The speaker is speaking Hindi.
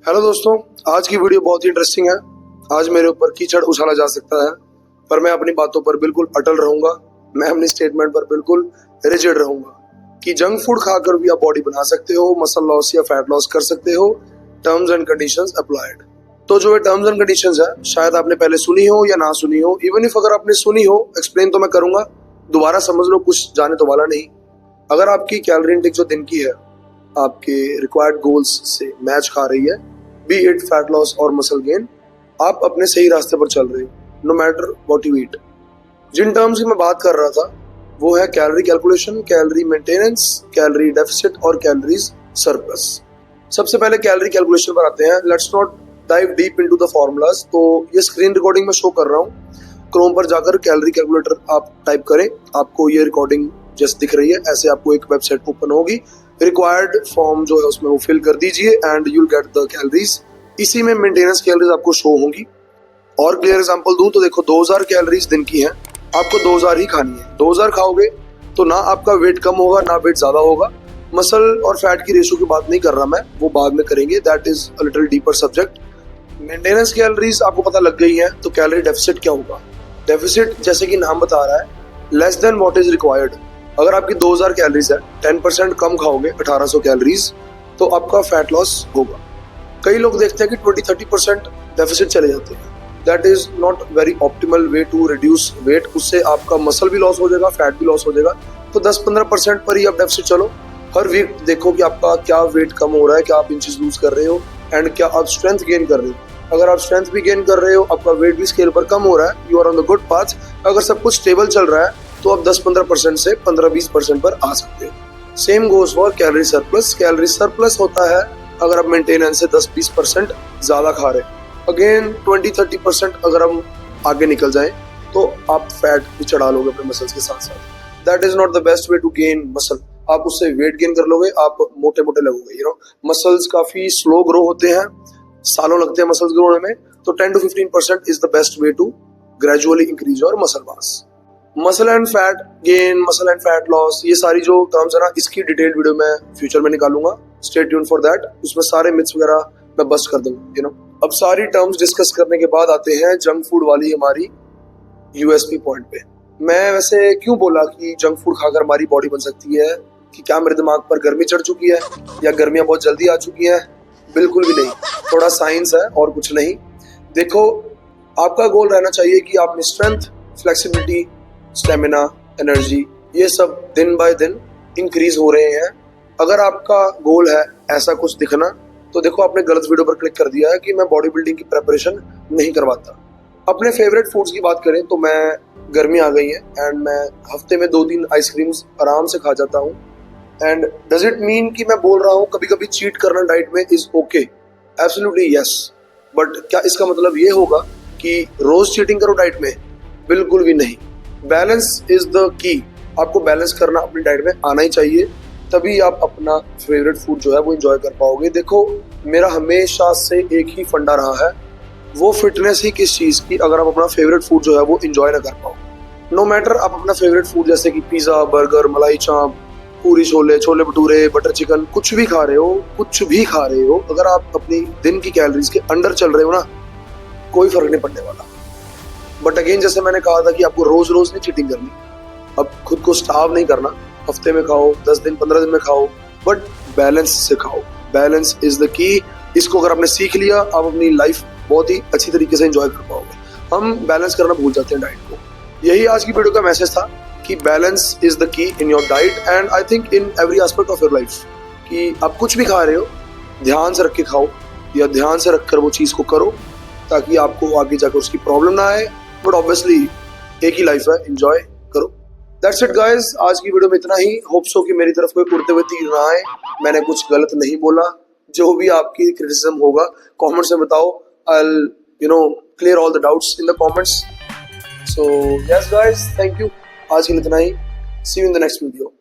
हेलो दोस्तों, आज की वीडियो बहुत ही इंटरेस्टिंग है। आज मेरे ऊपर कीचड़ उछाला जा सकता है, पर मैं अपनी बातों पर बिल्कुल अटल रहूंगा। मैं अपनी स्टेटमेंट पर बिल्कुल रिजिड रहूंगा कि जंक फूड खाकर भी आप बॉडी बना सकते हो, मसल लॉस या फैट लॉस कर सकते हो। Terms and conditions applied. तो जो ये टर्म्स एंड कंडीशंस है, शायद आपने पहले सुनी हो या ना सुनी हो। इवन इफ अगर आपने सुनी हो, एक्सप्लेन तो मैं करूंगा, दोबारा समझ लो, कुछ जाने तो वाला नहीं। अगर आपकी कैलोरी इंटेक जो दिन की है आपके रिक्वायर्ड गोल्स से मैच खा रही है, बी इट फैट लॉस और मसल गेन, आप अपने सही रास्ते पर चल रहे हो, no matter what you eat. जिन टर्म्स की मैं बात कर रहा था वो है calorie calculation, calorie maintenance, calorie deficit और कैलोरीज सरप्लस। सबसे पहले कैलोरी कैलकुलेशन पर आते हैं। Let's not dive deep into the formulas. तो ये स्क्रीन रिकॉर्डिंग में शो कर रहा हूँ, क्रोम पर जाकर कैलोरी कैलकुलेटर आप टाइप करें, आपको ये रिकॉर्डिंग जैसे दिख रही है ऐसे आपको एक वेबसाइट ओपन होगी। रिक्वायर्ड फॉर्म जो है उसमें वो फिल कर दीजिए and you'll get the calories. इसी में मेंटेनेंस कैलोरीज आपको शो होंगी। और क्लियर एग्जांपल दूं तो देखो, 2000 कैलोरीज दिन की हैं, आपको 2000 ही खानी है। 2000 खाओगे तो ना आपका वेट कम होगा ना वेट ज्यादा होगा। मसल और फैट की रेशो की बात नहीं कर रहा मैं, वो बाद में करेंगे, that is a little deeper subject. Maintenance calories आपको पता लग गई है, तो कैलोरी डेफिसिट क्या होगा? डेफिसिट जैसे कि नाम बता रहा है, less than what is required. अगर आपकी 2000 कैलोरीज है, 10% कम खाओगे 1800 कैलोरीज, तो आपका फैट लॉस होगा। कई लोग देखते हैं कि 20-30% डेफिसिट चले जाते हैं। That is not very optimal way to reduce weight. उससे आपका मसल भी लॉस हो जाएगा, फैट भी लॉस हो जाएगा। तो 10-15% पर ही आप डेफिसिट चलो। हर वीक देखो कि आपका क्या वेट कम हो रहा है, क्या आप इंचेस लूज कर रहे हो एंड क्या आप स्ट्रेंथ गेन कर रहे हो। अगर आप स्ट्रेंथ भी गेन कर रहे हो, आपका वेट भी स्केल पर कम हो रहा है, you are on the good path. अगर सब कुछ स्टेबल चल रहा है तो आप 10-15% से 15-20% पर आ सकते हो। Same goes for calorie surplus. Calorie surplus होता है अगर आप मेंटेनेंस से 10-20% ज्यादा खा रहे हैं। अगेन 20-30% अगर हम आगे निकल जाएं तो आप फैट भी चढ़ा लोगे अपने मसल्स के साथ साथ। That is not the best way to gain muscle. आप उससे वेट गेन कर लोगे, आप मोटे मोटे लगोगे। मसल्स काफी स्लो ग्रो होते हैं, सालों लगते हैं मसल्स ग्रो होने में। तो 10-15% is the best way to gradually increase your muscle mass. Muscle and fat gain, muscle and fat loss, ये सारी जो टर्म्स है ना, इसकी डिटेल्ड वीडियो मैं फ्यूचर में निकालूंगा। Stay tune for that. उसमें सारे मिथ्स वगैरह मैं बस्ट कर दूंगा। अब सारी टर्म्स डिस्कस करने के बाद आते हैं जंक फूड वाली हमारी यूएसपी पॉइंट पे। मैं वैसे क्यों बोला कि जंक फूड खाकर हमारी बॉडी बन सकती है, कि क्या मेरे दिमाग पर गर्मी चढ़ चुकी है या गर्मियां बहुत जल्दी आ चुकी हैं? बिल्कुल भी नहीं, थोड़ा साइंस है और कुछ नहीं। देखो, आपका गोल रहना चाहिए कि आप स्ट्रेंथ, फ्लेक्सिबिलिटी, स्टेमिना, एनर्जी, ये सब दिन बाय दिन इंक्रीज हो रहे हैं। अगर आपका गोल है ऐसा कुछ दिखना, तो देखो आपने गलत वीडियो पर क्लिक कर दिया है कि मैं बॉडी बिल्डिंग की प्रेपरेशन नहीं करवाता। अपने फेवरेट फूड्स की बात करें तो मैं, गर्मी आ गई है एंड मैं हफ्ते में 2-3 आइसक्रीम्स आराम से खा जाता हूँ। एंड डज इट मीन कि मैं बोल रहा हूँ कभी कभी चीट करना डाइट में is okay? Absolutely yes. But क्या इसका मतलब ये होगा कि रोज चीटिंग करो डाइट में? बिल्कुल भी नहीं। Balance is the key. आपको बैलेंस करना अपनी डाइट में आना ही चाहिए, तभी आप अपना फेवरेट फूड जो है वो एंजॉय कर पाओगे। देखो, मेरा हमेशा से एक ही फंडा रहा है, वो फिटनेस ही किस चीज की, अगर आप अपना फेवरेट फूड जो है वो एंजॉय ना कर पाओ। नो मैटर आप अपना फेवरेट फूड जैसे कि पिज्जा, बर्गर, मलाई चाप, पूरी छोले, छोले भटूरे, बटर चिकन, कुछ भी खा रहे हो, कुछ भी खा रहे हो, अगर आप अपनी दिन की कैलोरीज के अंडर चल रहे हो ना, कोई फर्क नहीं पड़ने वाला। बट अगेन, जैसे मैंने कहा था कि आपको रोज रोज नहीं चीटिंग करनी। अब खुद को स्टार्व नहीं करना, हफ्ते में खाओ, 10 दिन, 15 दिन में खाओ, बट बैलेंस से खाओ। Balance is the key. इसको अगर आपने सीख लिया, आप अपनी लाइफ बहुत ही अच्छी तरीके से एंजॉय कर पाओगे। हम बैलेंस करना भूल जाते हैं डाइट को। यही आज की वीडियो का मैसेज था कि balance is the key in your diet and I think in every aspect of your life. कि आप कुछ भी खा रहे हो, ध्यान से रख के खाओ या ध्यान से रखकर वो चीज को करो, ताकि आपको आगे जाकर उसकी प्रॉब्लम ना आए। बट ऑब्वियसली एक ही लाइफ है, एंजॉय करो। दैट्स इट गाइस, आज की वीडियो में इतना ही। होप सो कि मेरी तरफ कोई उड़ते हुए तीर ना आए, मैंने कुछ गलत नहीं बोला। जो भी आपकी क्रिटिसिज्म होगा कमेंट्स में बताओ। I will clear all the doubts in the comments. So yes guys, thank you. आज के लिए इतना ही। See you in the next video.